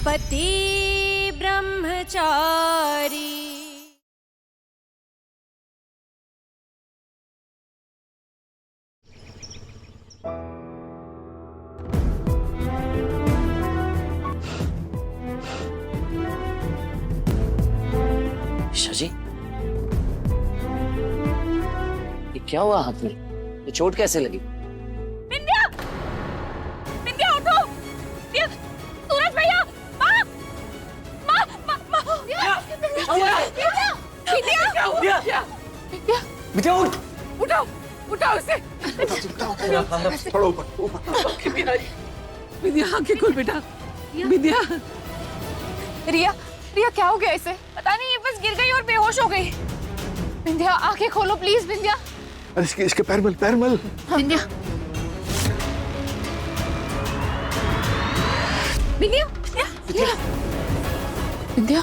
पति ब्रह्मचारी। शशि, ये क्या हुआ हाथ में? ये चोट कैसे लगी? विंध्या, विंध्या उठो! सूरज भैया, माँ, माँ, माँ, माँ, विद्या उठ! उठाओ, उठाओ उसे! थोड़ा ऊपर। विद्या आंखें खोल बेटा। विद्या, रिया, रिया क्या हो गया इसे? पता नहीं, ये बस गिर गई और बेहोश हो गई। विंध्या आंखें खोलो प्लीज विंध्या। अरे इसके पैर मल, पैर मल। विंध्या, विंध्या, विंध्या, विंध्या,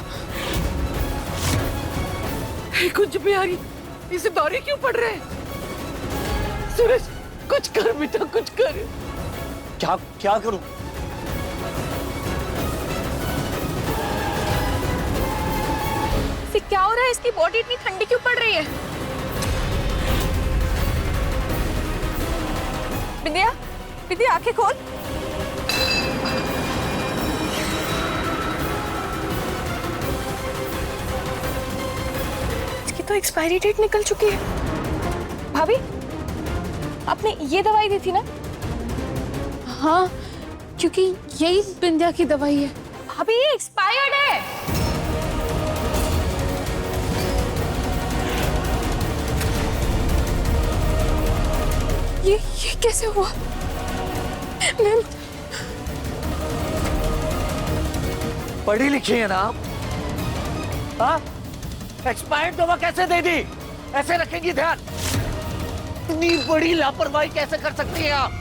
कुछ भी आ रही, इसे दौरे क्यों पड़ रहे हैं? सूरज, कुछ कर बेटा, कुछ कर। क्या क्या करूं? इसे क्या हो रहा है? इसकी बॉडी इतनी ठंडी क्यों पड़ रही है? विंध्या, विंध्या आंखें खोल। इसकी तो एक्सपायरी डेट निकल चुकी है। भाभी, आपने ये दवाई दी थी ना? हाँ, क्योंकि यही विंध्या की दवाई है। भाभी ये एक्सपायर्ड है। ये कैसे हुआ? मैम, पढ़ी लिखी है ना आप? हाँ? एक्सपायर्ड दवा कैसे दे दी? ऐसे रखेंगी ध्यान? इतनी बड़ी लापरवाही कैसे कर सकती है आप?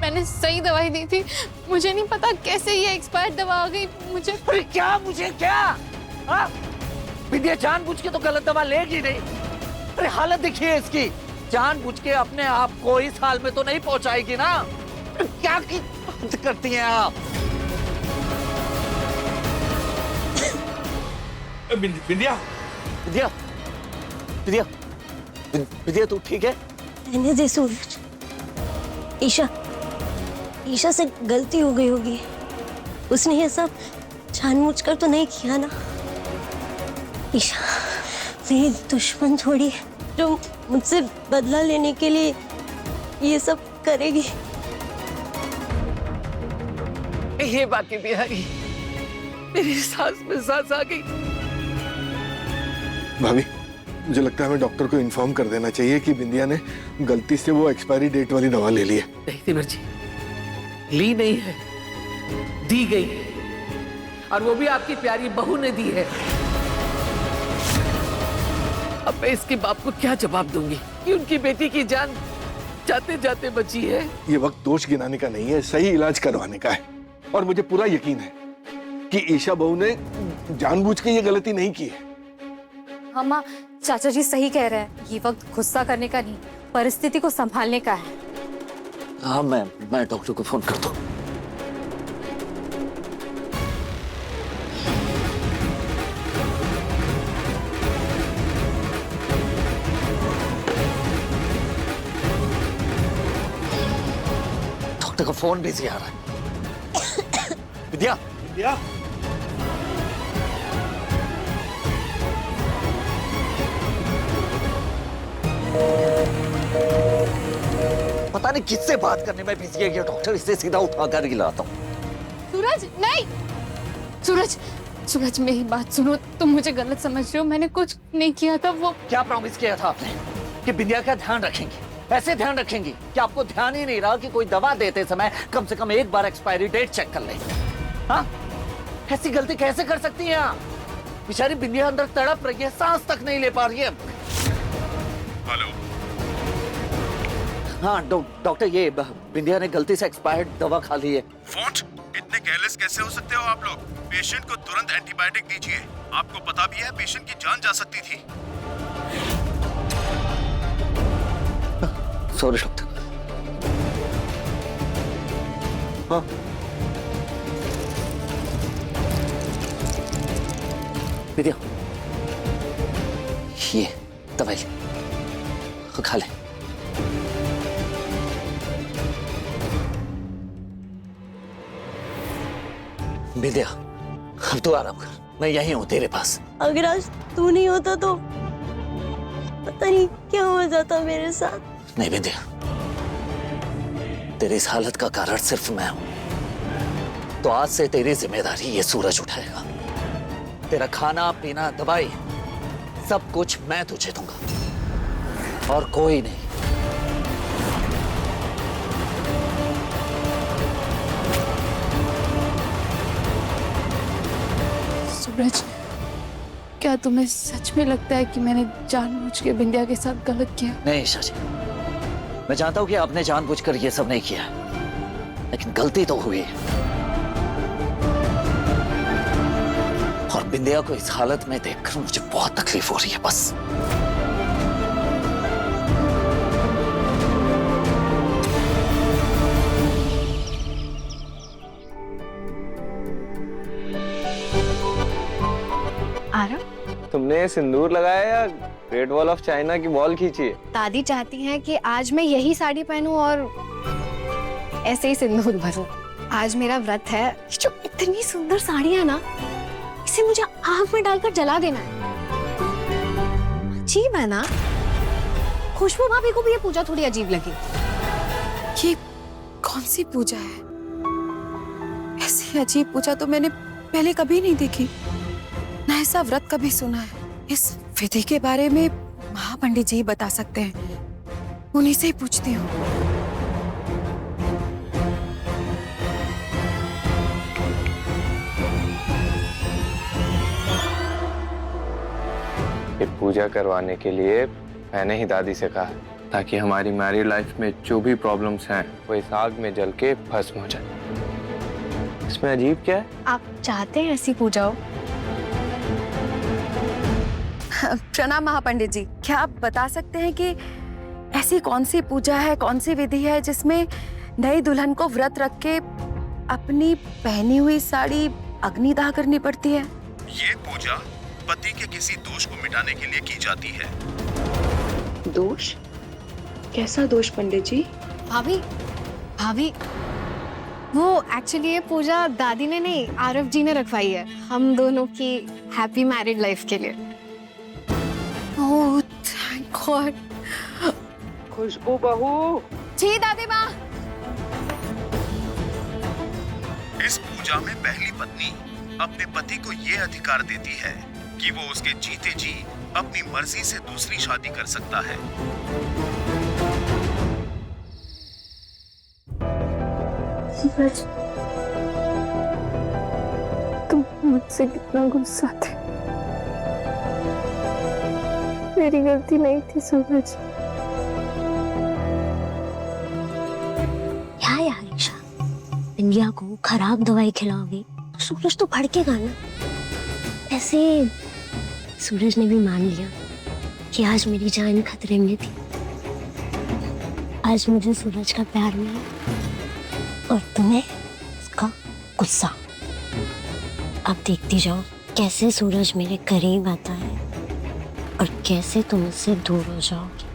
मैंने सही दवाई दी थी, मुझे नहीं पता कैसे ये एक्सपायर्ड दवा आ गई मुझे। अरे क्या मुझे क्या? हाँ? विद्या जानबूझ के तो गलत दवा लेगी नहीं। अरे हालत देखिए इसकी, जानबूझ के अपने आप को इस हाल में तो नहीं पहुंचाएगी ना। क्या करती हैं आप? विंध्या, विद्या, विद्या, विद्या तू ठीक है? रहने दे सूरज। ईशा से गलती हो गई होगी। उसने ये सब जानबूझकर तो नहीं किया ना। ईशा मेरी दुश्मन थोड़ी है जो मुझसे बदला लेने के लिए ये सब करेगी। ये बाकी बिहारी, मेरी सांस में सांस आ गई। भाभी, मुझे लगता है हमें डॉक्टर को इन्फॉर्म कर देना चाहिए कि बिंदिया ने गलती से वो एक्सपायरी डेट वाली दवा ले ली है। नहीं तिमर जी, ली नहीं है, दी गई, और वो भी आपकी प्यारी बहू ने दी है। अब मैं इसके बाप को क्या जवाब दूंगी कि उनकी बेटी की जान जाते जाते बची है? ये वक्त दोष गिनाने का नहीं है, सही इलाज करवाने का है। और मुझे पूरा यकीन है कि ईशा बहू ने जानबूझ के ये गलती नहीं की है। हाँ माँ, चाचा जी सही कह रहे हैं। ये वक्त गुस्सा करने का नहीं, परिस्थिति को संभालने का है। हाँ, मैं डॉक्टर को फोन करता हूँ। डॉक्टर का फोन बिजी आ रहा है। विद्या, विद्या, पता नहीं किससे बात करने में बिजी है ये डॉक्टर। इसे सीधा उठा कर ही लाता हूँ। सूरज नहीं, सूरज, सूरज मेरी बात सुनो। तुम मुझे गलत समझ रहे हो, मैंने कुछ नहीं किया था। वो क्या प्रॉमिस किया था आपने कि बिंदिया का ध्यान रखेंगी? ऐसे ध्यान रखेंगी कि आपको ध्यान ही नहीं रहा कि कोई दवा देते समय कम से कम एक बार एक्सपायरी डेट चेक कर ले। हाँ, ऐसी गलती कैसे कर सकती हैं आप? बेचारी बिंदिया अंदर तड़प रही है, सांस तक नहीं ले पा रही है। हेलो। हाँ डॉक्टर, ये बिंदिया ने गलती से एक्सपायर्ड दवा खा ली है। फोर्ट, इतने केयरलेस कैसे हो सकते हो आप लोग? पेशेंट को तुरंत एंटीबायोटिक दीजिए। आपको पता भी है पेशेंट की जान जा सकती थी। Sorry doctor. हाँ, विद्या, ये दवाई ले, खा ले। विद्या, अब तू आराम कर, मैं यहीं हूं तेरे पास। अगर आज तू नहीं होता तो पता नहीं क्या हो जाता मेरे साथ। नहीं विद्या, तेरी इस हालत का कारण सिर्फ मैं हूं। तो आज से तेरी जिम्मेदारी ये सूरज उठाएगा। तेरा खाना पीना दवाई सब कुछ मैं तुझे दूंगा और कोई नहीं। सूरज, क्या तुम्हें सच में लगता है कि मैंने जानबूझ के बिंदिया के साथ गलत किया? नहीं ईशा जी, मैं जानता हूं कि आपने जानबूझकर ये सब नहीं किया, लेकिन गलती तो हुई है। और बिंदिया को इस हालत में देखकर मुझे बहुत तकलीफ हो रही है। बस आरव, तुमने सिंदूर लगाया या ग्रेट वॉल ऑफ चाइना की वॉल खींची है? दादी चाहती हैं कि आज मैं यही साड़ी पहनूं और ऐसे ही सिंदूर भरूं। आज मेरा व्रत है। ये जो इतनी सुंदर साड़ी है ना, इसे मुझे आग में डालकर जला देना है। अजीब है ना? खुशबू भाभी को भी ये पूजा थोड़ी अजीब लगी। ये कौन सी पूजा है? ऐसी अजीब पूजा तो मैंने पहले कभी नहीं देखी, ना ऐसा व्रत कभी सुना है। इस विधि के बारे में महापंडित जी बता सकते हैं, उन्हीं से ही पूछती हूँ। ये पूजा करवाने के लिए मैंने ही दादी से कहा, ताकि हमारी मैरिड लाइफ में जो भी प्रॉब्लम्स हैं वो इस आग में जल के भस्म हो जाए। इसमें अजीब क्या है? आप चाहते हैं ऐसी पूजा हो? प्रणाम महापंडित जी, क्या आप बता सकते हैं कि ऐसी कौन सी पूजा है, कौन सी विधि है जिसमें नई दुल्हन को व्रत रख के अपनी पहनी हुई साड़ी अग्निदाह करनी पड़ती है? ये पूजा पति के किसी दोष को मिटाने के लिए की जाती है। दोष? कैसा दोष पंडित जी? भाभी, भाभी, वो एक्चुअली ये पूजा दादी ने नहीं, आरव जी ने रखवाई है हम दोनों की हैप्पी मैरिड लाइफ के लिए। ओह, थैंक गॉड। खुशबू बहू। जी दादी माँ। इस पूजा में पहली पत्नी अपने पति को ये अधिकार देती है कि वो उसके जीते जी अपनी मर्जी से दूसरी शादी कर सकता है। सूरज, तुम मुझसे कितना गुस्सा थे। मेरी गलती नहीं थी सूरज। क्या यार ईशा, बिंदिया को खराब दवाई खिलाओगी तो सूरज तो भड़केगा ना। ऐसे सूरज ने भी मान लिया कि आज मेरी जान खतरे में थी। आज मुझे सूरज का प्यार मिला और तुम्हें उसका गुस्सा। अब देखती जाओ कैसे सूरज मेरे करीब आता है और कैसे तुम उससे दूर हो जाओगी।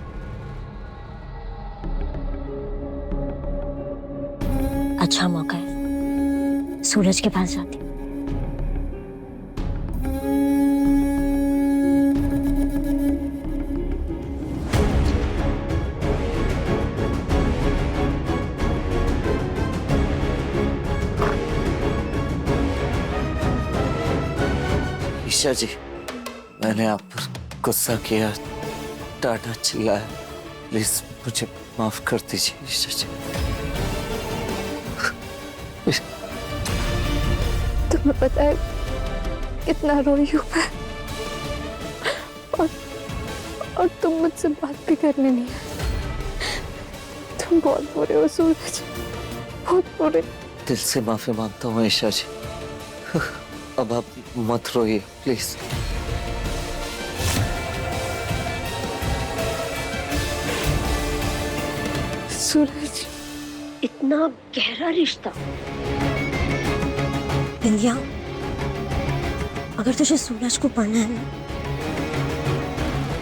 अच्छा मौका है, सूरज के पास जाती हूँ। ईशा जी, मैंने आप पर गुस्सा किया, डांटा, चिल्लाया, प्लीज मुझे माफ कर दीजिए ईशा जी। तुम्हें पता है कितना रोई हूँ मैं, और तुम मुझसे बात भी करने नहीं आए। तुम बहुत बुरे हो सूरज, बहुत बुरे। दिल से माफी मांगता हूँ ईशा जी। अब आप मत रोइए प्लीज। सूरज, इतना गहरा रिश्ता। बिंदिया, अगर तुझे सूरज को पाना है ना,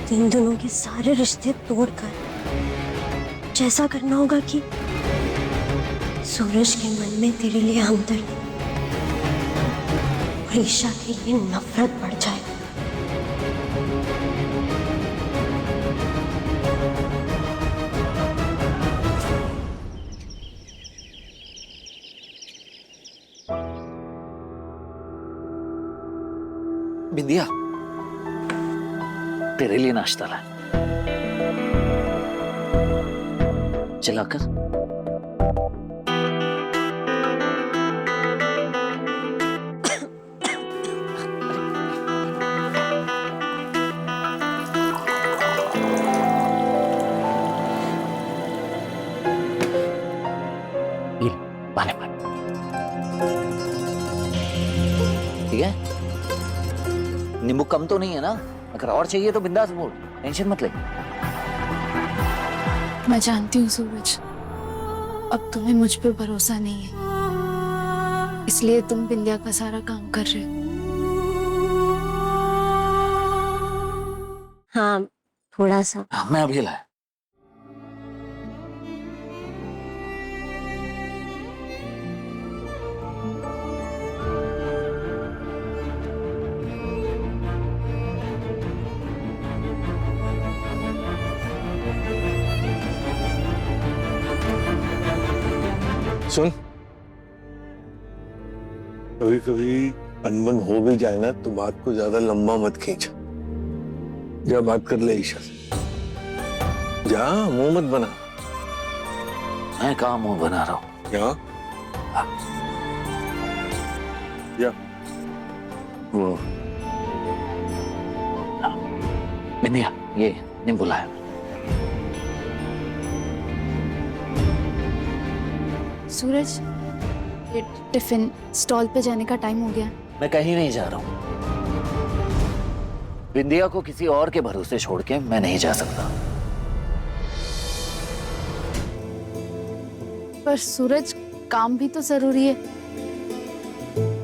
तो इन दोनों के सारे रिश्ते तोड़कर जैसा करना होगा कि सूरज के मन में तेरे लिए हमदर्दी और ईशा के लिए नफरत बढ़ जाए। बिंदिया, तेरे लिए नाश्ता लाया। चलाकर ये पानी पानी, ठीक है? नींबू कम तो नहीं है ना? अगर और चाहिए तो बिंदास बोल, टेंशन मत ले। मैं जानती हूँ सूरज, अब तुम्हें मुझ पे भरोसा नहीं है, इसलिए तुम बिंदिया का सारा काम कर रहे हो। हाँ, थोड़ा सा। मैं अभी लाया। सुन, कभी कभी अनबन हो भी जाए ना तो बात को ज्यादा लंबा मत खींच। जा बात कर ले ईशा से, जा, मुंह मत बना। मैं कहाँ मुंह बना रहा हूँ? क्या? जा। वो बिंदिया, ये नींबू लाया। सूरज, ये टिफिन स्टॉल पे जाने का टाइम हो गया। मैं कहीं नहीं जा रहा हूँ। बिंदिया को किसी और के भरोसे छोड़ के मैं नहीं जा सकता। पर सूरज, काम भी तो जरूरी है।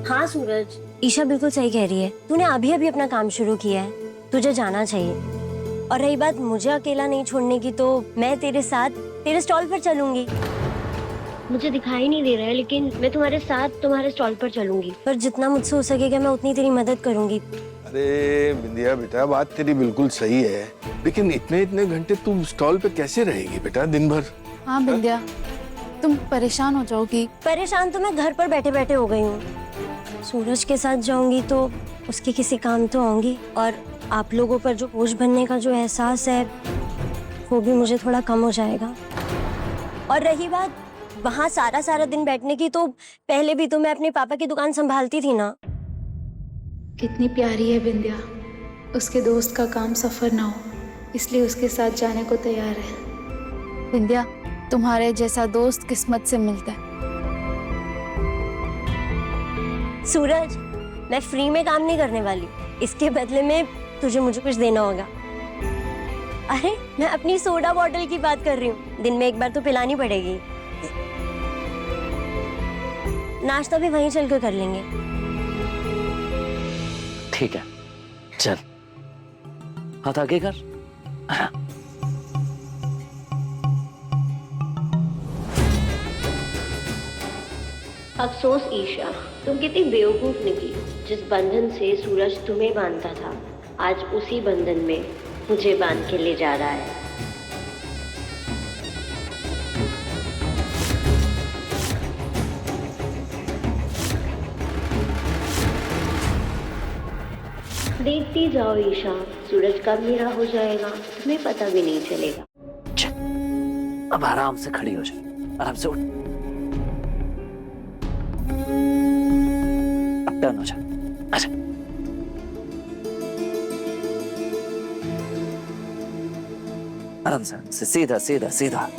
हाँ सूरज, ईशा बिल्कुल सही कह रही है। तूने अभी अभी अपना काम शुरू किया है, तुझे जाना चाहिए। और रही बात मुझे अकेला नहीं छोड़ने की, तो मैं तेरे साथ तेरे स्टॉल पर चलूंगी। मुझे दिखाई नहीं दे रहा है, लेकिन मैं तुम्हारे साथ तुम्हारे स्टॉल पर चलूंगी। पर जितना मुझसे हो सकेगा मैं उतनी तेरी मदद करूंगी। अरे बिंदिया बेटा, बात तेरी बिल्कुल सही है, लेकिन इतने इतने घंटे तुम स्टॉल पे कैसे रहेगी बेटा दिन भर? हाँ बिंदिया, तुम परेशान हो जाओगी। परेशान तो मैं घर पर बैठे बैठे हो गई हूँ। सूरज के साथ जाऊंगी तो उसके किसी काम तो आऊंगी, और आप लोगों पर जो बोझ बनने का जो एहसास है वो भी मुझे थोड़ा कम हो जाएगा। और रही बात वहाँ सारा दिन बैठने की, तो पहले भी तो मैं अपने पापा की दुकान संभालती थी ना। कितनी प्यारी है बिंदिया, उसके दोस्त का काम सफर ना हो इसलिए उसके साथ जाने को तैयार है। बिंदिया, तुम्हारे जैसा दोस्त किस्मत से मिलता है। सूरज, मैं फ्री में काम नहीं करने वाली, इसके बदले में तुझे मुझे कुछ देना होगा। अरे मैं अपनी सोडा बॉटल की बात कर रही हूँ, दिन में एक बार तो पिलानी पड़ेगी। नाश्ता भी वहीं चलकर कर लेंगे। ठीक है, चल, हाथ आगे कर। अफसोस ईशा, तुम कितनी बेवकूफ निकली। जिस बंधन से सूरज तुम्हें बांधता था, आज उसी बंधन में मुझे बांध के ले जा रहा है। देखती जाओ ईशा, सूरज कब मेरा हो जाएगा तुम्हें पता भी नहीं चलेगा। चल, अब आराम से खड़ी हो जाए, आराम से उठ, अब टर्न हो जा। अच्छा, आराम से, सीधा सीधा सीधा।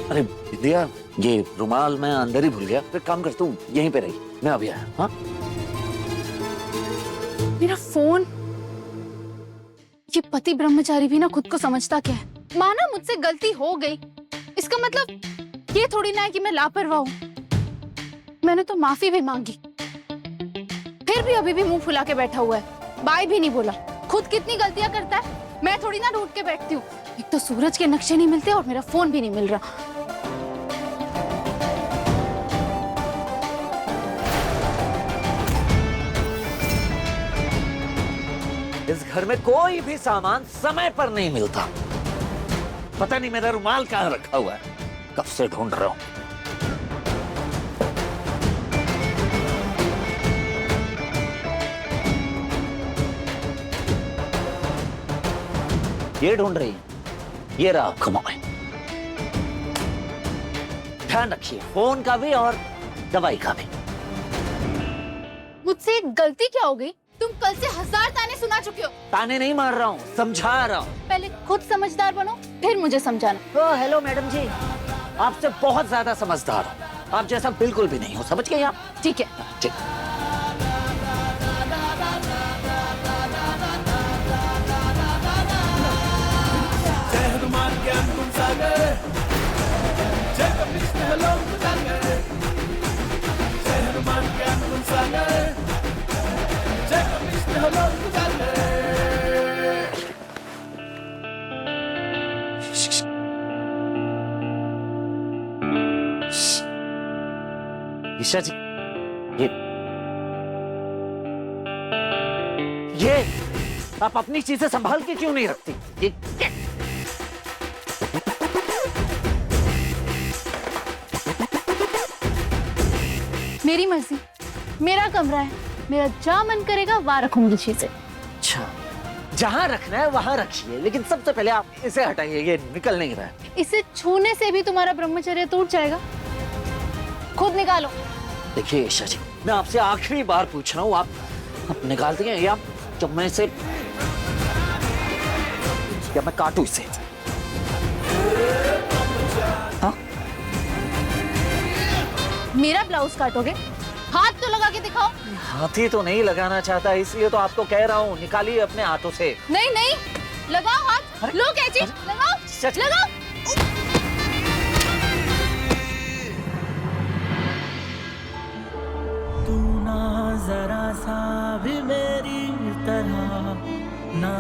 अरे विद्या, ये रुमाल मैं अंदर ही भूल गया। फिर काम कर, तू यहीं पे रही, मैं अभी आया। हाँ, मेरा फोन। ये पति ब्रह्मचारी भी ना खुद को समझता क्या है। माना मुझसे गलती हो गई, इसका मतलब ये थोड़ी ना है कि मैं लापरवाह हूं। मैंने तो माफी भी मांगी, फिर भी अभी भी मुंह फुला के बैठा हुआ है, बाय भी नहीं बोला। खुद कितनी गलतियां करता है, मैं थोड़ी ना ढूंढ के बैठती हूँ। एक तो सूरज के नक्शे नहीं मिलते और मेरा फोन भी नहीं मिल रहा। इस घर में कोई भी सामान समय पर नहीं मिलता। पता नहीं मेरा रुमाल कहाँ रखा हुआ है, कब से ढूंढ रहा हूं। ये ढूंढ रही है, ये रहा आपका मोबाइल। ध्यान रखिए, फोन का भी और दवाई का भी। मुझसे एक गलती क्या हो गई? तुम कल से 1000 ताने सुना चुके हो। ताने नहीं मार रहा हूँ, समझा रहा हूँ। पहले खुद समझदार बनो, फिर मुझे समझाना। ओ हेलो मैडम जी, आपसे बहुत ज्यादा समझदार हूँ। आप जैसा बिल्कुल भी नहीं हो, समझ गए आप? ठीक है। ठीक। ईशा जी, ये आप अपनी चीजें संभाल के क्यों नहीं रखती? ये मेरी मर्जी, मेरा कमरा है, मेरा जहाँ मन करेगा वहाँ रखूंगी चीजें। अच्छा, जहाँ रखना है वहाँ रखिए, लेकिन सबसे पहले आप इसे हटाइए, ये निकल नहीं रहा है। इसे छूने से भी तुम्हारा ब्रह्मचर्य टूट जाएगा, खुद निकालो। देखिए ईशा जी, मैं आपसे आखिरी बार पूछ रहा हूँ, आप निकाल दिए या जब मैं इसे, या मैं काटू इसे? हाँ? मेरा ब्लाउज काटोगे? हाथ तो लगा के दिखाओ। हाथ ही तो नहीं लगाना चाहता, इसलिए तो आपको कह रहा हूँ, निकालिए अपने हाथों से। नहीं नहीं, लगाओ हाथ, लो कैची, लगाओ, लगाओ। तू ना जरा सा भी मेरी तरह, ना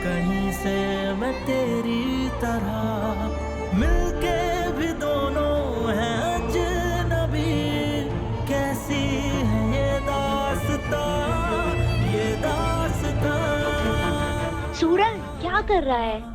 कहीं से मैं तेरी तरह, मिलके भी दोनों हैं अजनबी, कैसी है ये दास्तां, ये दास्तां। सूरज क्या कर रहा है?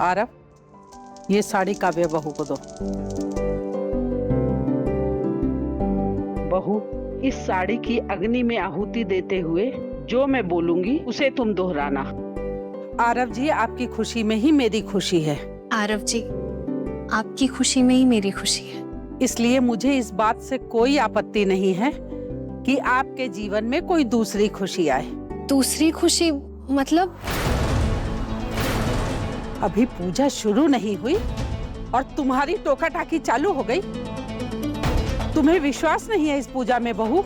आरव, ये साड़ी काव्या बहू को दो। बहू, इस साड़ी की अग्नि में आहुति देते हुए जो मैं बोलूंगी उसे तुम दोहराना। आरव जी, आपकी खुशी में ही मेरी खुशी है। आरव जी, आपकी खुशी में ही मेरी खुशी है। इसलिए मुझे इस बात से कोई आपत्ति नहीं है कि आपके जीवन में कोई दूसरी खुशी आए। दूसरी खुशी मतलब? अभी पूजा शुरू नहीं हुई और तुम्हारी टोका टाकी चालू हो गई। तुम्हें विश्वास नहीं है इस पूजा में बहू,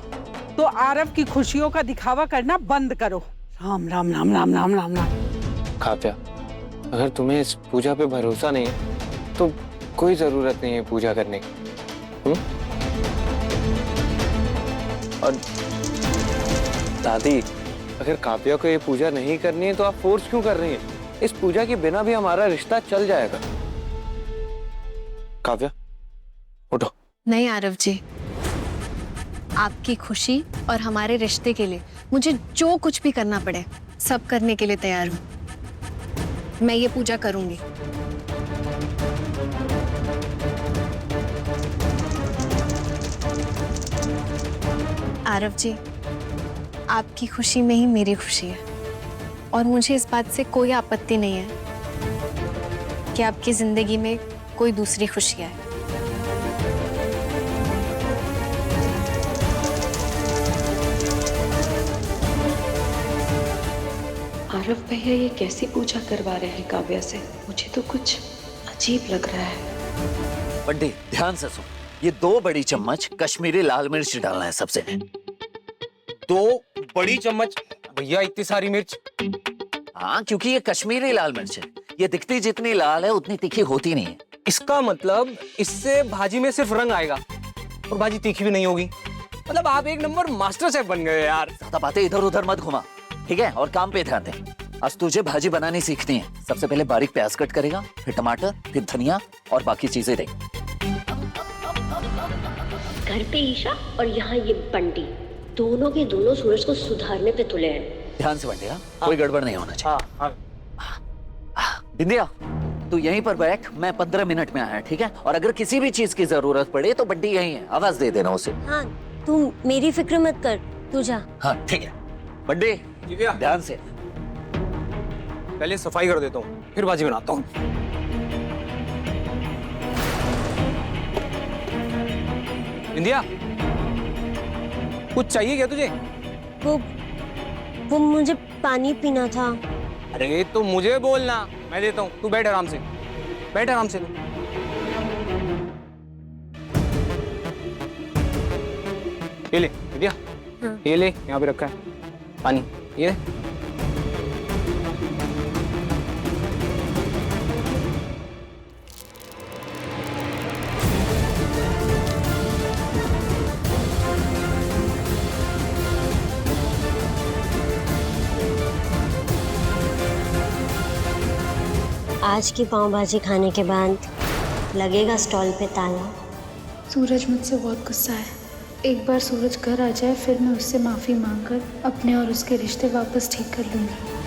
तो आरव की खुशियों का दिखावा करना बंद करो। राम राम राम राम राम राम राम। काव्या, अगर तुम्हें इस पूजा पे भरोसा नहीं है तो कोई जरूरत नहीं है पूजा करने की। और दादी, अगर काव्या को ये पूजा नहीं करनी है तो आप फोर्स क्यों कर रही हैं? इस पूजा के बिना भी हमारा रिश्ता चल जाएगा। काव्या, उठो। नहीं आरव जी, आपकी खुशी और हमारे रिश्ते के लिए मुझे जो कुछ भी करना पड़े सब करने के लिए तैयार हूँ। मैं ये पूजा करूंगी। आरव जी, आपकी खुशी में ही मेरी खुशी है और मुझे इस बात से कोई आपत्ति नहीं है कि आपकी जिंदगी में कोई दूसरी खुशी आए। आरव भैया ये कैसी पूजा करवा रहे हैं काव्या से? मुझे तो कुछ अजीब लग रहा है। बंटी ध्यान से सुन, ये 2 बड़ी चम्मच कश्मीरी लाल मिर्च डालना है सबसे। 2 बड़ी चम्मच? भैया इतनी सारी मिर्च? हाँ, क्योंकि ये कश्मीरी लाल मिर्च है। ये दिखती जितनी लाल है उतनी तीखी होती नहीं है। इसका मतलब इससे भाजी में सिर्फ रंग आएगा और भाजी तीखी भी नहीं होगी। मतलब आप एक नंबर मास्टर शेफ बन गए यार। ज्यादा बातें इधर उधर मत घुमा, ठीक है? और काम पे ध्यान दे। आज तुझे भाजी बनानी सीखनी है। सबसे पहले बारीक प्याज कट करेगा, फिर टमाटर, फिर धनिया और बाकी चीजें दे। घर पे ईशा और यहाँ ये बंटी, दोनों के दोनों सूरज को सुधारने पे तुले हैं। ध्यान से बंटिया, कोई गड़बड़ नहीं होना चाहिए। बिंदिया तू यहीं पर बैठ, मैं 15 मिनट में आया, ठीक है? और अगर किसी भी चीज की जरूरत पड़े तो बंटी यहीं है, आवाज दे देना उसे। हाँ, तू मेरी फिक्र मत कर, तू जा। हाँ ठीक है बंटी, ध्यान से। पहले सफाई कर देता हूँ, फिर भाजी बनाता हूँ। इंदिया, कुछ चाहिए क्या तुझे? वो मुझे पानी पीना था। अरे तो मुझे बोलना, मैं देता हूँ। तू बैठ आराम से, बैठ आराम से। ये ले इंदिया, ये ले, यहाँ पे रखा है पानी, ये ले। आज की पाव भाजी खाने के बाद लगेगा स्टॉल पे ताला। सूरज मुझसे बहुत गुस्सा है। एक बार सूरज घर आ जाए फिर मैं उससे माफ़ी मांगकर अपने और उसके रिश्ते वापस ठीक कर लूँगी।